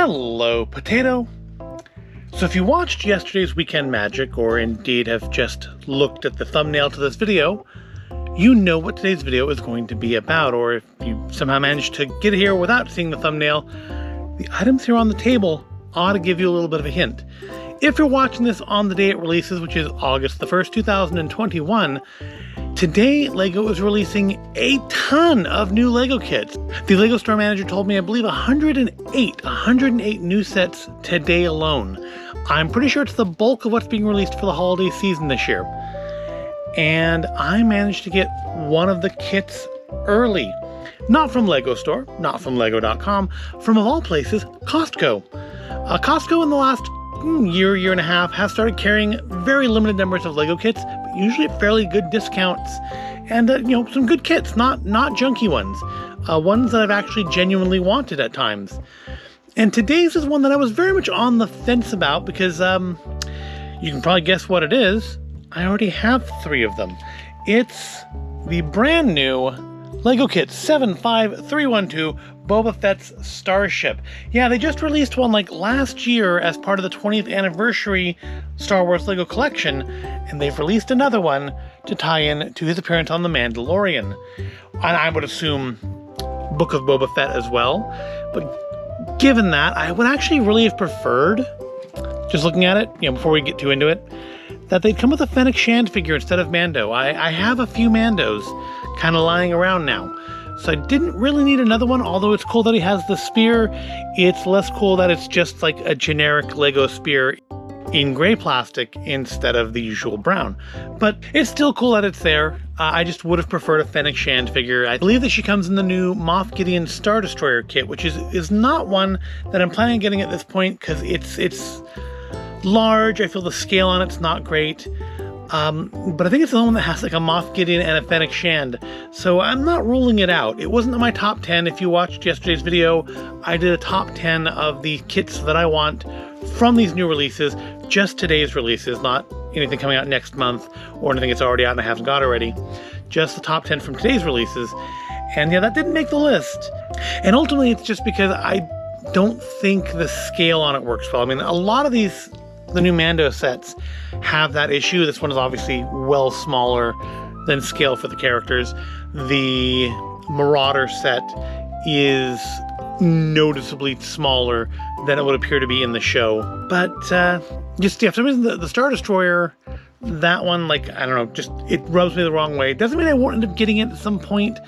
Hello, Potato. So if you watched yesterday's Weekend Magic, or indeed have just looked at the thumbnail to this video, you know what today's video is going to be about, or if you somehow managed to get here without seeing the thumbnail, the items here on the table ought to give you a little bit of a hint. If you're watching this on the day it releases, which is August the 1st, 2021, today LEGO is releasing a ton of new LEGO kits. The LEGO store manager told me, I believe, 108 new sets today alone. I'm pretty sure it's the bulk of what's being released for the holiday season this year. And I managed to get one of the kits early. Not from LEGO store, not from Lego.com, from, of all places, Costco. Costco in the last year and a half has started carrying very limited numbers of LEGO kits, but usually at fairly good discounts. And, some good kits, not junky ones. Ones that I've actually genuinely wanted at times. And today's is one that I was very much on the fence about because, you can probably guess what it is. I already have 3 of them. It's the brand new LEGO Kit 75312 Boba Fett's Starship. Yeah, they just released one like last year as part of the 20th anniversary Star Wars LEGO collection, and they've released another one to tie in to his appearance on The Mandalorian. And I would assume Book of Boba Fett as well. But given that, I would actually really have preferred, just looking at it, before we get too into it, that they'd come with a Fennec Shand figure instead of Mando. I have a few Mandos kind of lying around now. So I didn't really need another one, although it's cool that he has the spear. It's less cool that it's just like a generic LEGO spear in gray plastic instead of the usual brown. But it's still cool that it's there. I just would have preferred a Fennec Shand figure. I believe that she comes in the new Moff Gideon Star Destroyer kit, which is not one that I'm planning on getting at this point because it's large. I feel the scale on it's not great. But I think it's the one that has like a Moff Gideon and a Fennec Shand. So I'm not ruling it out. It wasn't in my top 10. If you watched yesterday's video, I did a top 10 of the kits that I want from these new releases, just today's releases, not anything coming out next month or anything that's already out and I haven't got already. Just the top 10 from today's releases. And yeah, that didn't make the list. And ultimately, it's just because I don't think the scale on it works well. I mean, a lot of the new Mando sets have that issue. This one is obviously well smaller than scale for the characters. The Marauder set is noticeably smaller than it would appear to be in the show. But for some reason, the Star Destroyer, that one, I don't know, it rubs me the wrong way. It doesn't mean I won't end up getting it at some point,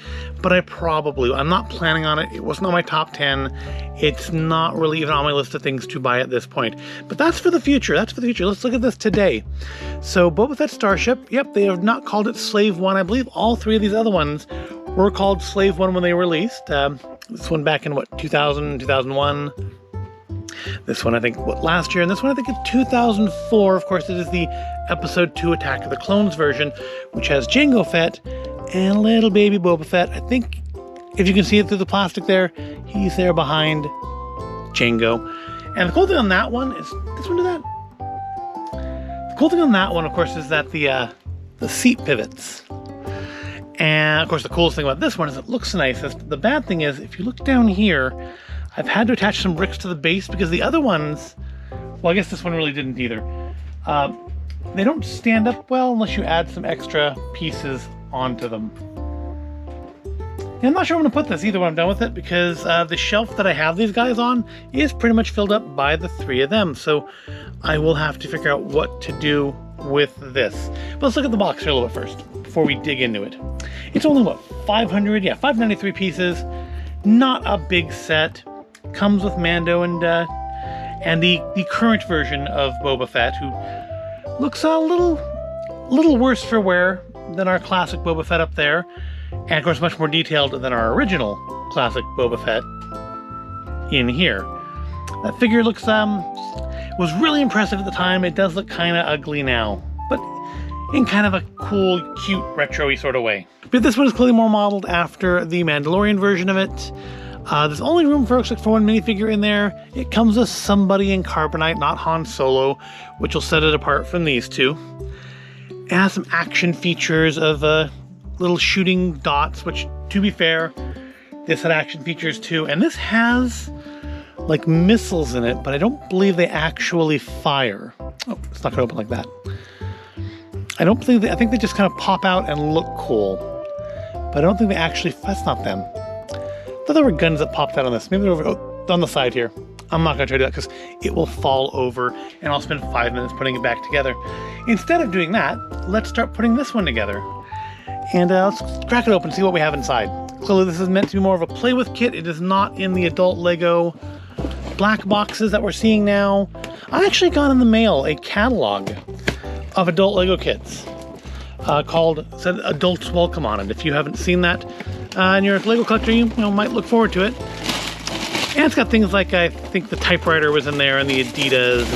but I'm not planning on it. It wasn't on my top 10. It's not really even on my list of things to buy at this point. But that's for the future. Let's look at this today. So Boba Fett Starship, yep, they have not called it Slave 1. I believe all 3 of these other ones were called Slave 1 when they were released. This one back in, 2000, 2001. This one, I think, last year, and this one, I think, in 2004. Of course, it is the Episode 2 Attack of the Clones version, which has Jango Fett and little baby Boba Fett. I think, if you can see it through the plastic there, he's there behind Jango. And the cool thing on that one is, this one do that? The cool thing on that one, of course, is that the seat pivots. And, of course, the coolest thing about this one is it looks nice. The bad thing is, if you look down here, I've had to attach some bricks to the base because the other ones, well, I guess this one really didn't either. They don't stand up well unless you add some extra pieces onto them. And I'm not sure I'm going to put this either when I'm done with it because the shelf that I have these guys on is pretty much filled up by the 3 of them. So I will have to figure out what to do with this. But let's look at the box here a little bit first before we dig into it. It's only, 593 pieces. Not a big set. Comes with Mando and the current version of Boba Fett, who looks a little worse for wear than our classic Boba Fett up there, and of course much more detailed than our original classic Boba Fett in here. That figure looks was really impressive at the time. It does look kind of ugly now, but in kind of a cool, cute, retro-y sort of way. But this one is clearly more modeled after the Mandalorian version of it. There's only room for one minifigure in there. It comes with somebody in carbonite, not Han Solo, which will set it apart from these two. It has some action features of little shooting dots, which, to be fair, this had action features too. And this has like missiles in it, but I don't believe they actually fire. Oh, it's not gonna open like that. I think they just kind of pop out and look cool. But I don't think they actually, that's not them. I thought there were guns that popped out on this. Maybe they're over, on the side here. I'm not gonna try to do that because it will fall over and I'll spend 5 minutes putting it back together. Instead of doing that, let's start putting this one together. And let's crack it open and see what we have inside. Clearly this is meant to be more of a play with kit. It is not in the adult Lego black boxes that we're seeing now. I actually got in the mail a catalog of adult Lego kits said Adults Welcome on it. If you haven't seen that and you're a Lego collector, you might look forward to it. And it's got things like, I think the typewriter was in there and the Adidas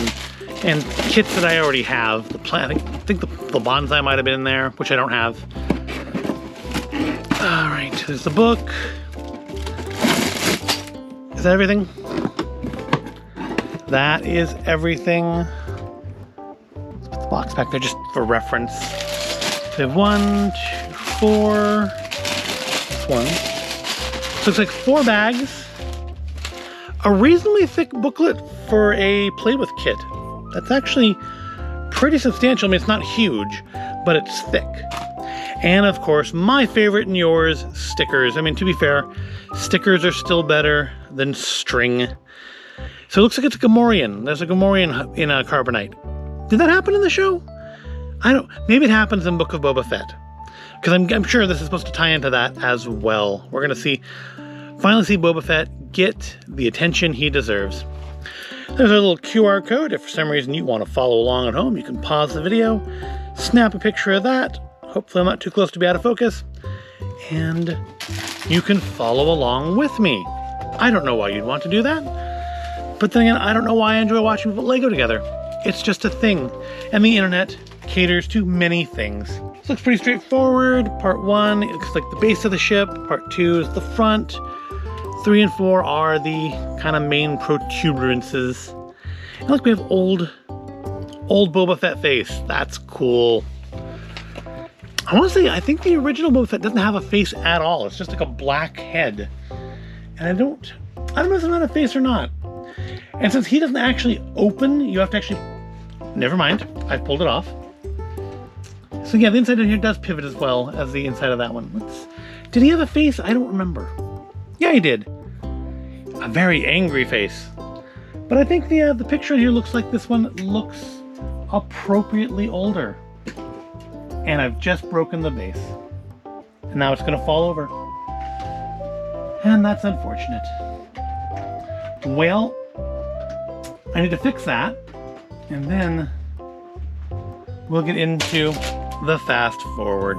and kits that I already have. I think the bonsai might have been in there, which I don't have. All right, there's the book. Is that everything? That is everything. Let's put the box back there just for reference. So we have 1, 2, 4. That's one. So looks like 4 bags. A reasonably thick booklet for a play with kit. That's actually pretty substantial. I mean, it's not huge, but it's thick. And of course, my favorite and yours, stickers. I mean, to be fair, stickers are still better than string. So it looks like it's a Gamorrean. There's a Gamorrean in a Carbonite. Did that happen in the show? Maybe it happens in Book of Boba Fett. Because I'm sure this is supposed to tie into that as well. We're going to finally see Boba Fett get the attention he deserves. There's a little QR code. If for some reason you want to follow along at home, you can pause the video, snap a picture of that. Hopefully I'm not too close to be out of focus. And you can follow along with me. I don't know why you'd want to do that. But then again, I don't know why I enjoy watching people Lego together. It's just a thing. And the internet caters to many things. This looks pretty straightforward. Part 1, it looks like the base of the ship. Part 2 is the front. 3 and 4 are the kind of main protuberances. And look, we have old Boba Fett face. That's cool. I want to say, I think the original Boba Fett doesn't have a face at all. It's just like a black head. And I don't know if it's not a face or not. And since he doesn't actually open, you have to actually, never mind, I've pulled it off. So yeah, the inside of here does pivot as well as the inside of that one. Did he have a face? I don't remember. Yeah, he did. A very angry face. But I think the picture in here looks like this one looks appropriately older. And I've just broken the base. And now it's gonna fall over. And that's unfortunate. Well, I need to fix that. And then we'll get into the fast forward.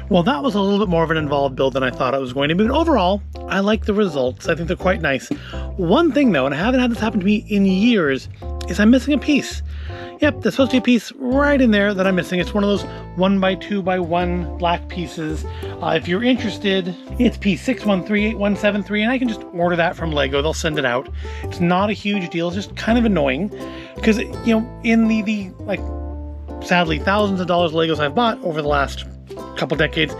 Well, that was a little bit more of an involved build than I thought it was going to be, but overall, I like the results. I think they're quite nice. One thing though, and I haven't had this happen to me in years, is I'm missing a piece. Yep, there's supposed to be a piece right in there that I'm missing. It's one of those 1x2x1 black pieces. If you're interested, it's piece 613873, and I can just order that from Lego. They'll send it out. It's not a huge deal. It's just kind of annoying because, you know, in the like, sadly, thousands of dollars of Legos I've bought over the last couple decades,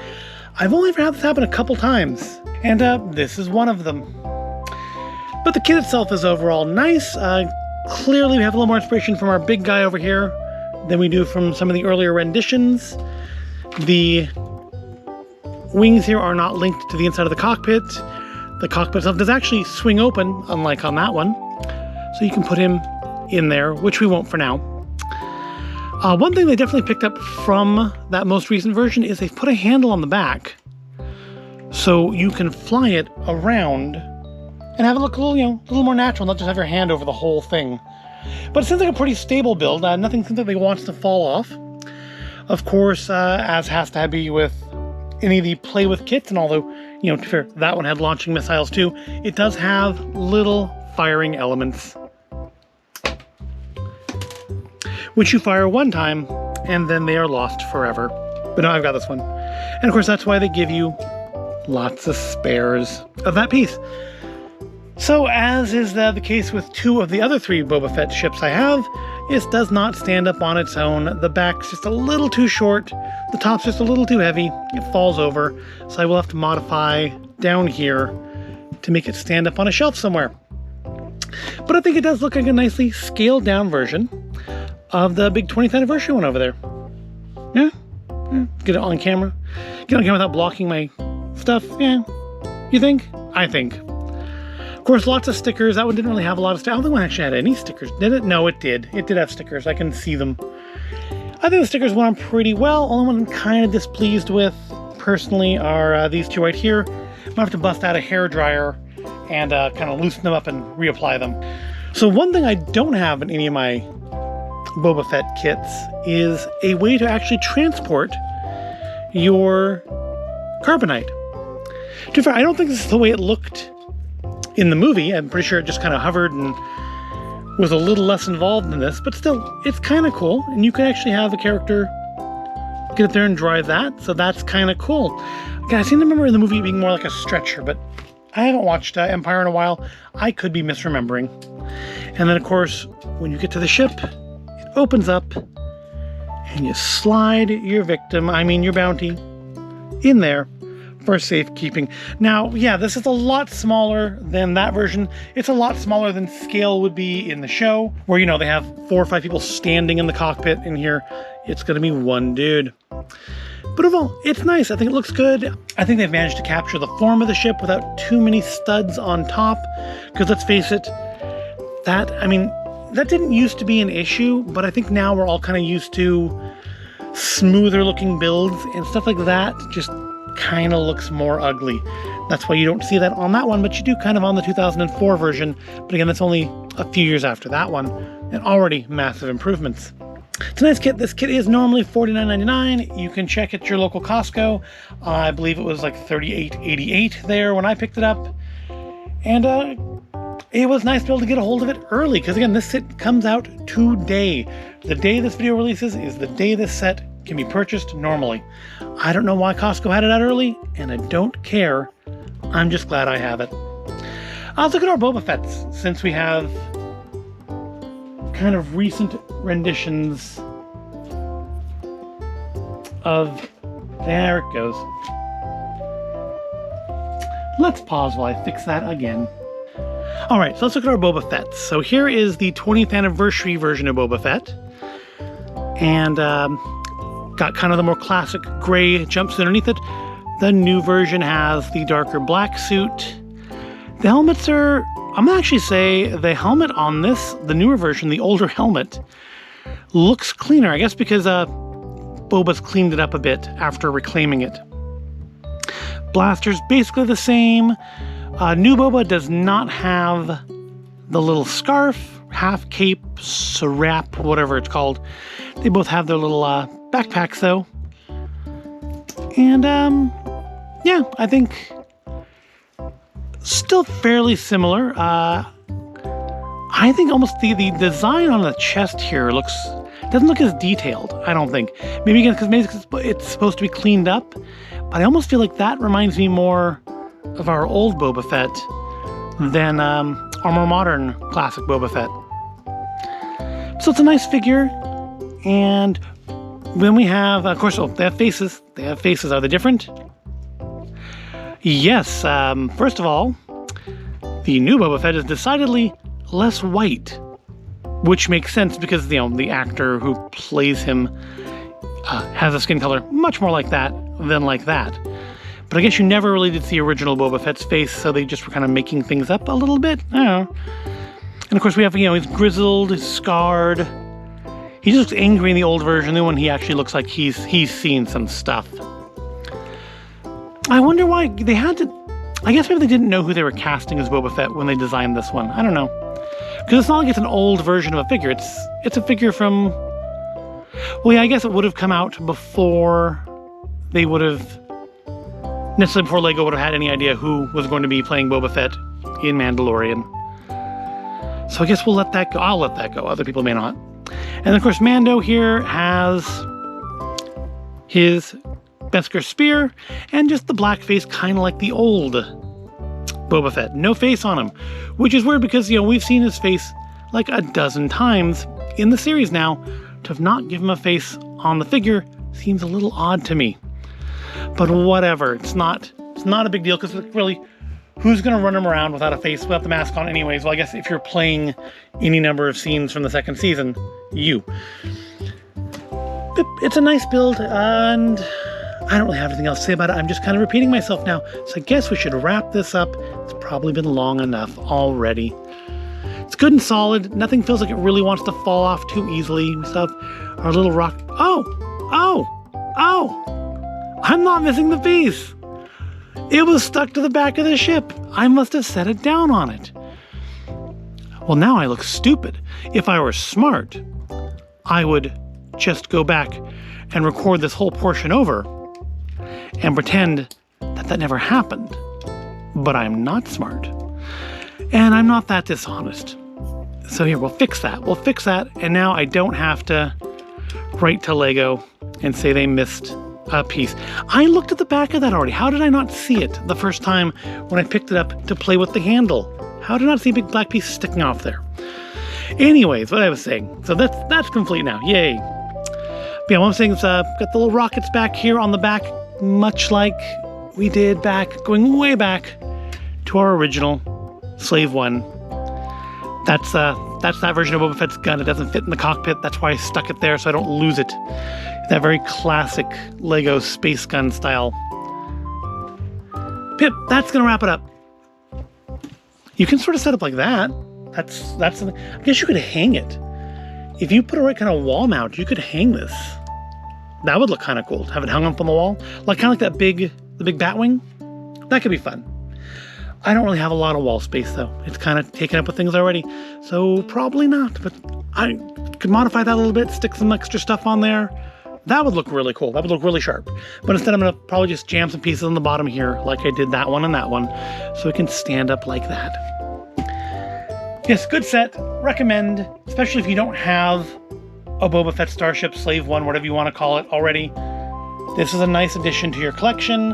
I've only ever had this happen a couple times, and this is one of them. But the kit itself is overall nice. Clearly we have a little more inspiration from our big guy over here than we do from some of the earlier renditions. The wings here are not linked to the inside of the cockpit. The cockpit itself does actually swing open, unlike on that one, so you can put him in there, which we won't for now. One thing they definitely picked up from that most recent version is they've put a handle on the back so you can fly it around and have it look a little more natural, not just have your hand over the whole thing. But it seems like a pretty stable build. Nothing seems like it wants to fall off. Of course, as has to be with any of the play with kits, and although, you know, to be fair, that one had launching missiles too, it does have little firing elements, which you fire one time, and then they are lost forever. But no, I've got this one. And of course, that's why they give you lots of spares of that piece. So, as is the case with two of the other three Boba Fett ships I have, it does not stand up on its own. The back's just a little too short, the top's just a little too heavy, it falls over, so I will have to modify down here to make it stand up on a shelf somewhere. But I think it does look like a nicely scaled down version of the big 20th anniversary one over there. Yeah? Get it on camera. Get it on camera without blocking my stuff. Yeah. You think? I think. Of course, lots of stickers. That one didn't really have a lot of stickers. I don't think one actually had any stickers, did it? No, it did. It did have stickers. I can see them. I think the stickers went on pretty well. Only one I'm kind of displeased with, personally, are these two right here. I'm going to have to bust out a hairdryer and kind of loosen them up and reapply them. So one thing I don't have in any of my Boba Fett kits is a way to actually transport your carbonite. To be fair, I don't think this is the way it looked in the movie. I'm pretty sure it just kind of hovered and was a little less involved in this, but still, it's kind of cool. And you can actually have a character get up there and drive that, so that's kind of cool. Again, I seem to remember in the movie being more like a stretcher, but I haven't watched Empire in a while. I could be misremembering. And then, of course, when you get to the ship, it opens up, and you slide your your bounty, in there for safekeeping. Now, yeah, this is a lot smaller than that version. It's a lot smaller than scale would be in the show, where, you know, they have 4 or 5 people standing in the cockpit. In here, it's going to be one dude. But overall, it's nice. I think it looks good. I think they've managed to capture the form of the ship without too many studs on top. Because let's face it, that didn't used to be an issue, but I think now we're all kind of used to smoother looking builds, and stuff like that just kind of looks more ugly. That's why you don't see that on that one, but you do kind of on the 2004 version. But again, that's only a few years after that one, and already massive improvements. It's a nice kit. This kit is normally $49.99. You can check at your local Costco. I believe it was like $38.88 there when I picked it up. And it was nice to be able to get a hold of it early, because again, this set comes out today. The day this video releases is the day this set can be purchased normally. I don't know why Costco had it out early, and I don't care. I'm just glad I have it. Let's look at our Boba Fetts, since we have kind of recent renditions of... There it goes. Let's pause while I fix that again. Alright, so let's look at our Boba Fett. So here is the 20th anniversary version of Boba Fett. And got kind of the more classic gray jumpsuit underneath it. The new version has the darker black suit. The helmets are... I'm going to actually say the helmet on this, the newer version, the older helmet, looks cleaner. I guess because Boba's cleaned it up a bit after reclaiming it. Blaster's basically the same. New Boba does not have the little scarf, half cape, sarap, whatever it's called. They both have their little backpacks though. And, yeah, I think still fairly similar. I think almost the design on the chest here doesn't look as detailed, I don't think. Maybe again, because it's supposed to be cleaned up, but I almost feel like that reminds me more of our old Boba Fett than our more modern classic Boba Fett. So it's a nice figure, and then we have, of course, they have faces. They have faces. Are they different? Yes. First of all, the new Boba Fett is decidedly less white, which makes sense because the actor who plays him has a skin color much more like that than like that. But I guess you never really did see original Boba Fett's face, so they just were kind of making things up a little bit. I don't know. And of course we have, he's grizzled, he's scarred. He just looks angry in the old version. The new one, he actually looks like he's seen some stuff. I wonder why they had to. I guess maybe they didn't know who they were casting as Boba Fett when they designed this one. I don't know. Because it's not like it's an old version of a figure. It's a figure from... Well, yeah, I guess it would have come out before they would have... Necessarily before LEGO would have had any idea who was going to be playing Boba Fett in Mandalorian. So I guess we'll let that go. I'll let that go. Other people may not. And of course, Mando here has his Beskar spear and just the black face, kind of like the old Boba Fett. No face on him, which is weird because, we've seen his face like a dozen times in the series now. To have not given him a face on the figure seems a little odd to me. But whatever, it's not a big deal because really, who's going to run him around without a face, without the mask on anyways? Well, I guess if you're playing any number of scenes from the second season, you. It's a nice build, and I don't really have anything else to say about it. I'm just kind of repeating myself now. So I guess we should wrap this up. It's probably been long enough already. It's good and solid. Nothing feels like it really wants to fall off too easily. We still have our little rock. Oh! I'm not missing the piece. It was stuck to the back of the ship. I must have set it down on it. Well, now I look stupid. If I were smart, I would just go back and record this whole portion over and pretend that never happened. But I'm not smart. And I'm not that dishonest. So here, we'll fix that. We'll fix that. And now I don't have to write to LEGO and say they missed a piece. I looked at the back of that already. How did I not see it the first time when I picked it up to play with the handle? How did I not see a big black piece sticking off there? Anyways, what I was saying. So that's complete now. Yay. But yeah, what I'm saying is got the little rockets back here on the back, much like we did going way back to our original Slave 1. That's that version of Boba Fett's gun. It doesn't fit in the cockpit. That's why I stuck it there so I don't lose it. That very classic LEGO space gun style. Pip, that's gonna wrap it up. You can sort of set up like that. That's I guess you could hang it. If you put a right kind of wall mount, you could hang this. That would look kind of cool. Have it hung up on the wall, like kind of like the big Batwing. That could be fun. I don't really have a lot of wall space though. It's kind of taken up with things already, so probably not. But I could modify that a little bit, stick some extra stuff on there. That would look really cool. That would look really sharp. But instead, I'm going to probably just jam some pieces on the bottom here, like I did that one and that one, so it can stand up like that. Yes, good set. Recommend, especially if you don't have a Boba Fett Starship, Slave 1, whatever you want to call it already. This is a nice addition to your collection,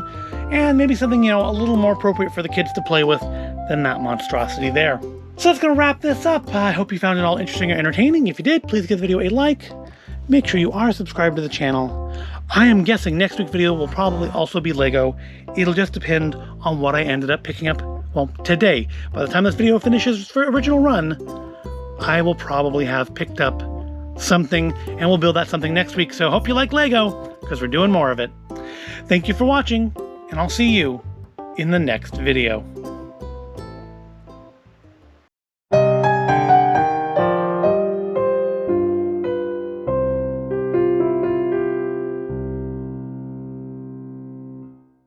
and maybe something, a little more appropriate for the kids to play with than that monstrosity there. So that's going to wrap this up. I hope you found it all interesting or entertaining. If you did, please give the video a like. Make sure you are subscribed to the channel. I am guessing next week's video will probably also be LEGO. It'll just depend on what I ended up picking up, well, today. By the time this video finishes for original run, I will probably have picked up something, and we'll build that something next week. So I hope you like LEGO, because we're doing more of it. Thank you for watching, and I'll see you in the next video.